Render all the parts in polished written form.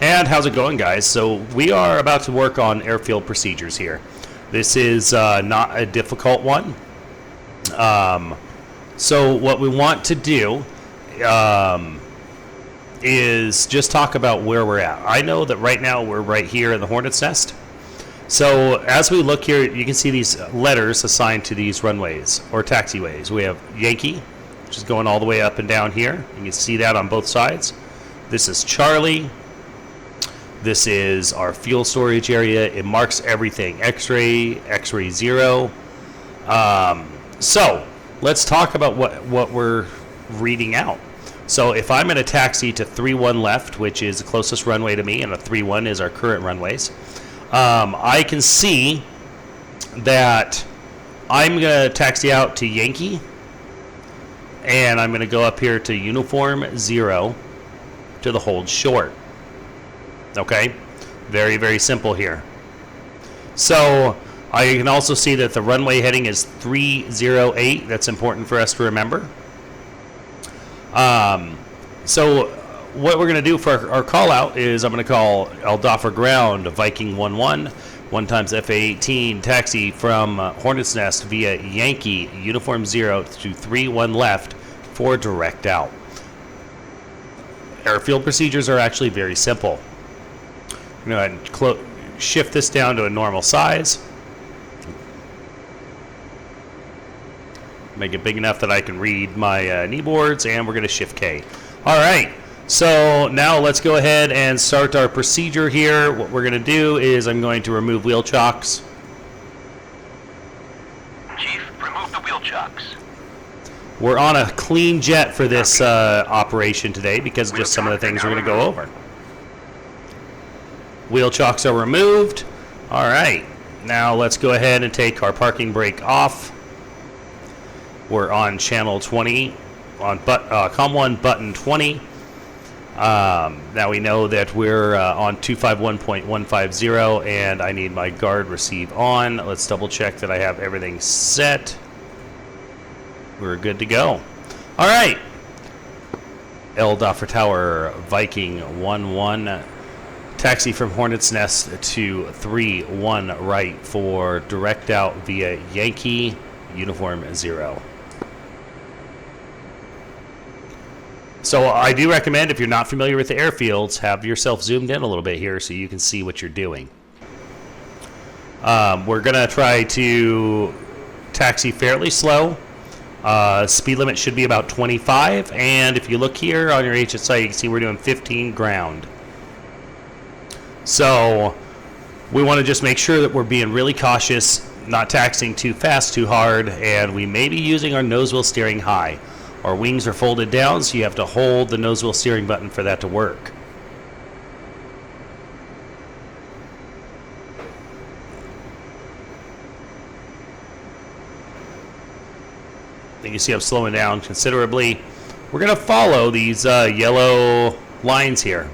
And how's it going, guys? So we are about to work on airfield procedures here. This is not a difficult one. So what we want to do is just talk about where we're at. I know that right now we're right here in the Hornet's Nest. So as we look here, you can see these letters assigned to these runways or taxiways. We have Yankee, which is going all the way up and down here. You can see that on both sides. This is Charlie. This is our fuel storage area. It marks everything. X-ray, X-ray 0. So let's talk about what we're reading out. So if I'm in a taxi to 3-1 left, which is the closest runway to me, and a 3-1 is our current runways, I can see that I'm going to taxi out to Yankee, and I'm going to go up here to Uniform 0 to the hold short. Okay? Very, very simple here. So I can also see that the runway heading is 308. That's important for us to remember. So what we're going to do for our call out is I'm going to call Eldoffer Ground Viking 11 1 times FA-18 taxi from Hornet's Nest via Yankee Uniform 0 to 3-1 left for direct out. Airfield procedures are actually very simple. I'm going to go ahead and shift this down to a normal size. Make it big enough that I can read my knee boards, and we're going to shift K. All right, so now let's go ahead and start our procedure here. What we're going to do is I'm going to remove wheel chocks. Chief, remove the wheel chocks. We're on a clean jet for this operation today because of just some of the things we're going to go over. Wheel chocks are removed. All right, now let's go ahead and take our parking brake off. We're on channel 20, on COM1 button 20. Now we know that we're on 251.150, and I need my guard receive on. Let's double check that I have everything set. We're good to go. All right. Eldoffer Tower Viking 11. Taxi from Hornet's Nest to 3-1 right for direct out via Yankee Uniform 0. So I do recommend, if you're not familiar with the airfields, have yourself zoomed in a little bit here so you can see what you're doing. We're going to try to taxi fairly slow. Speed limit should be about 25, and if you look here on your HSI, you can see we're doing 15 ground. So we want to just make sure that we're being really cautious, not taxiing too fast, too hard, and we may be using our nose wheel steering high. Our wings are folded down, so you have to hold the nose wheel steering button for that to work. You can see I'm slowing down considerably. We're going to follow these yellow lines here.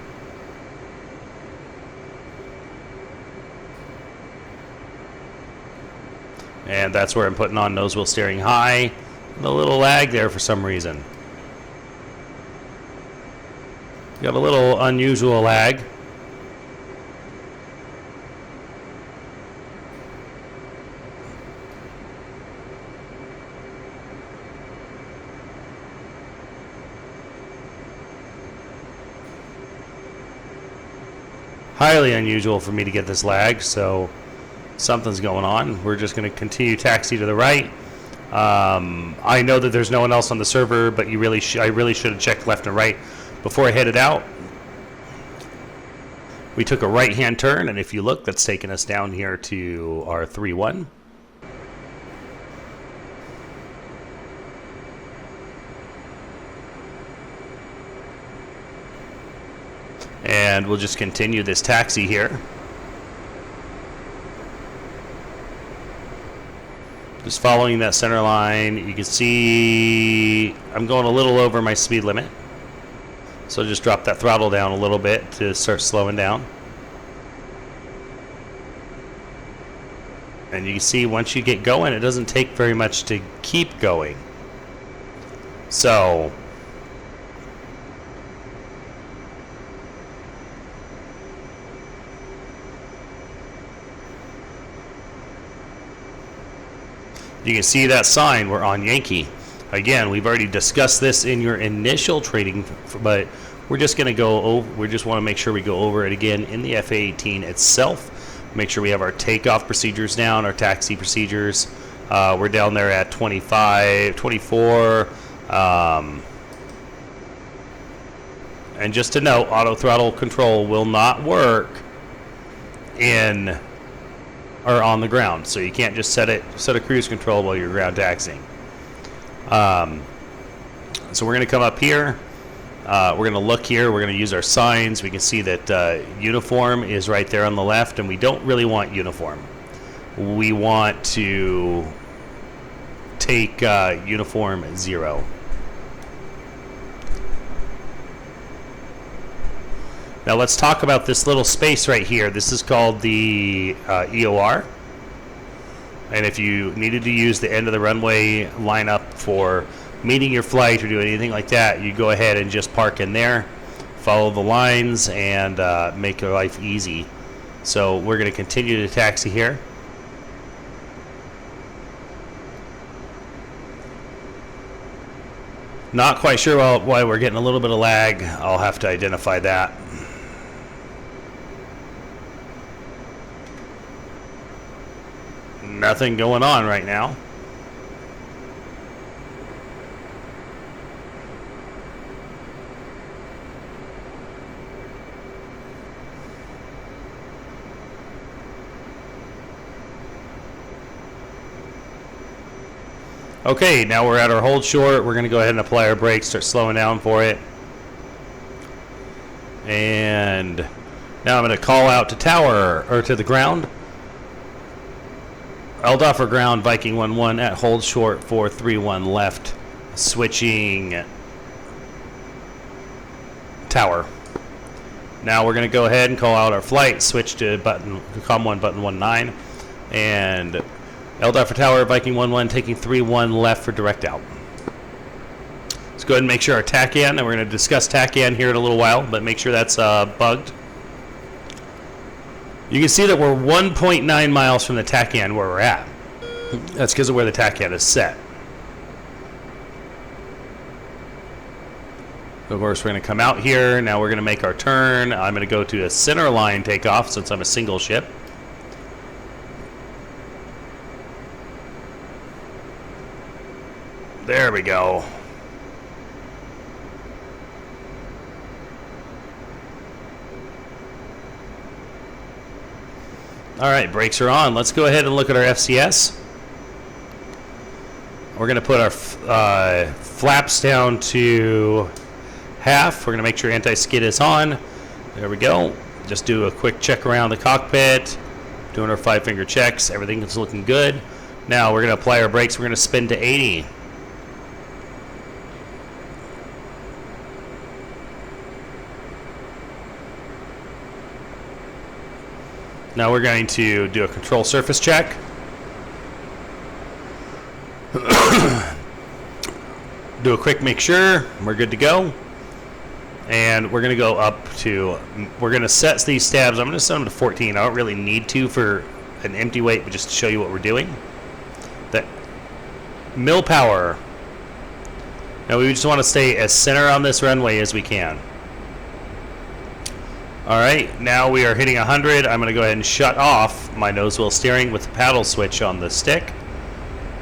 And that's where I'm putting on nose wheel steering high. A little lag there for some reason. You have a little unusual lag. Highly unusual for me to get this lag, so something's going on. We're just going to continue taxi to the right. I know that there's no one else on the server, but I really should have checked left and right before I headed out. We took a right-hand turn, and if you look, that's taken us down here to our 3-1. And we'll just continue this taxi here. Just following that center line. You can see I'm going a little over my speed limit. So just drop that throttle down a little bit to start slowing down. And you can see once you get going, it doesn't take very much to keep going. So You can see that sign, we're on Yankee. Again, we've already discussed this in your initial training, but we're just going to go over, we just want to make sure we go over it again in the F-A-18 itself. Make sure we have our takeoff procedures down, our taxi procedures. We're down there at 25, 24. And just to note, auto throttle control will not work in or on the ground, so you can't just set a cruise control while you're ground taxiing. So we're going to come up here. We're going to look here. We're going to use our signs. We can see that uniform is right there on the left, and we don't really want uniform. We want to take uniform 0. Now let's talk about this little space right here. This is called the EOR. And if you needed to use the end of the runway lineup for meeting your flight or do anything like that, you go ahead and just park in there, follow the lines, and make your life easy. So we're going to continue to taxi here. Not quite sure why we're getting a little bit of lag. I'll have to identify that. Nothing going on right now. Okay, now we're at our hold short. We're going to go ahead and apply our brakes, start slowing down for it. And now I'm going to call out to tower, or to the ground. LDOF for ground, Viking 1-1 at hold short 431 left, switching tower. Now we're going to go ahead and call out our flight, switch to COM1 button 19, and LDOF for tower, Viking 1-1 taking 31 left for direct out. Let's go ahead and make sure our TACAN, and we're going to discuss TACAN here in a little while, but make sure that's bugged. You can see that we're 1.9 miles from the TACAN where we're at. That's because of where the TACAN is set. Of course, we're going to come out here. Now we're going to make our turn. I'm going to go to a center line takeoff since I'm a single ship. There we go. All right, brakes are on. Let's go ahead and look at our FCS. We're going to put our flaps down to half. We're going to make sure anti-skid is on. There we go. Just do a quick check around the cockpit. Doing our 5-finger checks. Everything is looking good. Now we're going to apply our brakes. We're going to spin to 80. Now we're going to do a control surface check. Do a quick make sure. We're good to go. And we're going to go up to, we're going to set these stabs. I'm going to set them to 14. I don't really need to for an empty weight, but just to show you what we're doing. That mill power. Now we just want to stay as center on this runway as we can. Alright, now we are hitting 100. I'm going to go ahead and shut off my nose wheel steering with the paddle switch on the stick.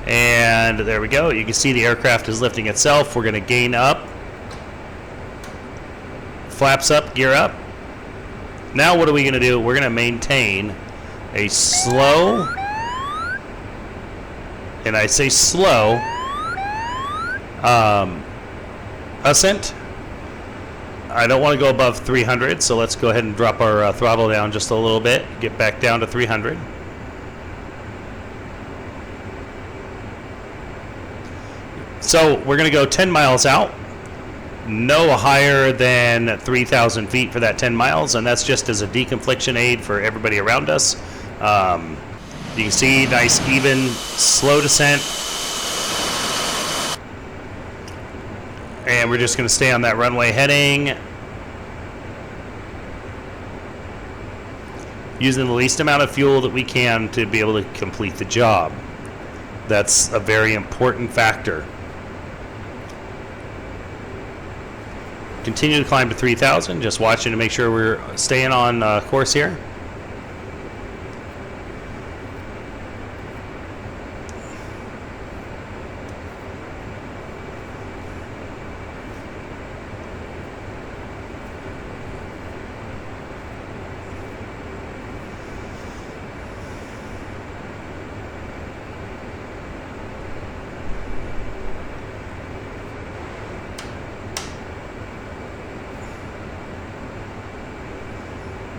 And there we go. You can see the aircraft is lifting itself. We're going to gain up. Flaps up, gear up. Now what are we going to do? We're going to maintain a slow, and I say slow, ascent. I don't want to go above 300, so let's go ahead and drop our throttle down just a little bit. Get back down to 300. So we're going to go 10 miles out. No higher than 3,000 feet for that 10 miles, and that's just as a deconfliction aid for everybody around us. You can see nice, even, slow descent. And we're just going to stay on that runway heading. Using the least amount of fuel that we can to be able to complete the job. That's a very important factor. Continue to climb to 3,000. Just watching to make sure we're staying on course here.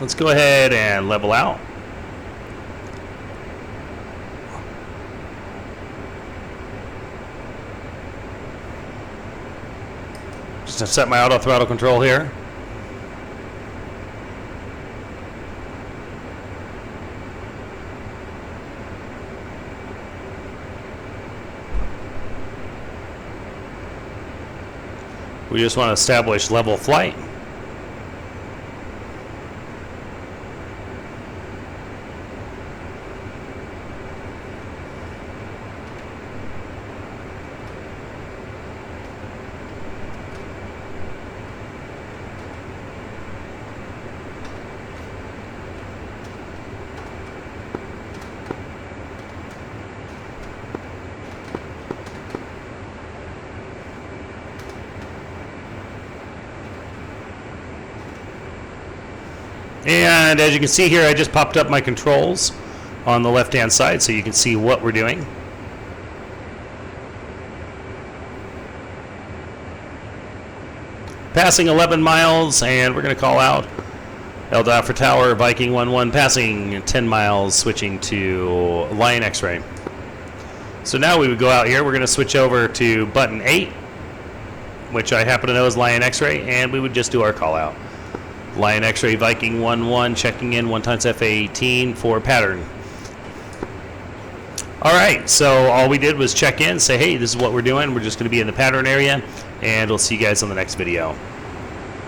Let's go ahead and level out. Just to set my auto throttle control here. We just want to establish level flight. And as you can see here, I just popped up my controls on the left-hand side so you can see what we're doing. Passing 11 miles, and we're going to call out LDOT for Tower, Viking 11, passing 10 miles, switching to Lion X-Ray. So now we would go out here, we're going to switch over to button 8, which I happen to know is Lion X-Ray, and we would just do our call out. Lion X-Ray Viking 11, checking in 1x FA18 for pattern. Alright, so all we did was check in, say, hey, this is what we're doing. We're just going to be in the pattern area, and we'll see you guys on the next video.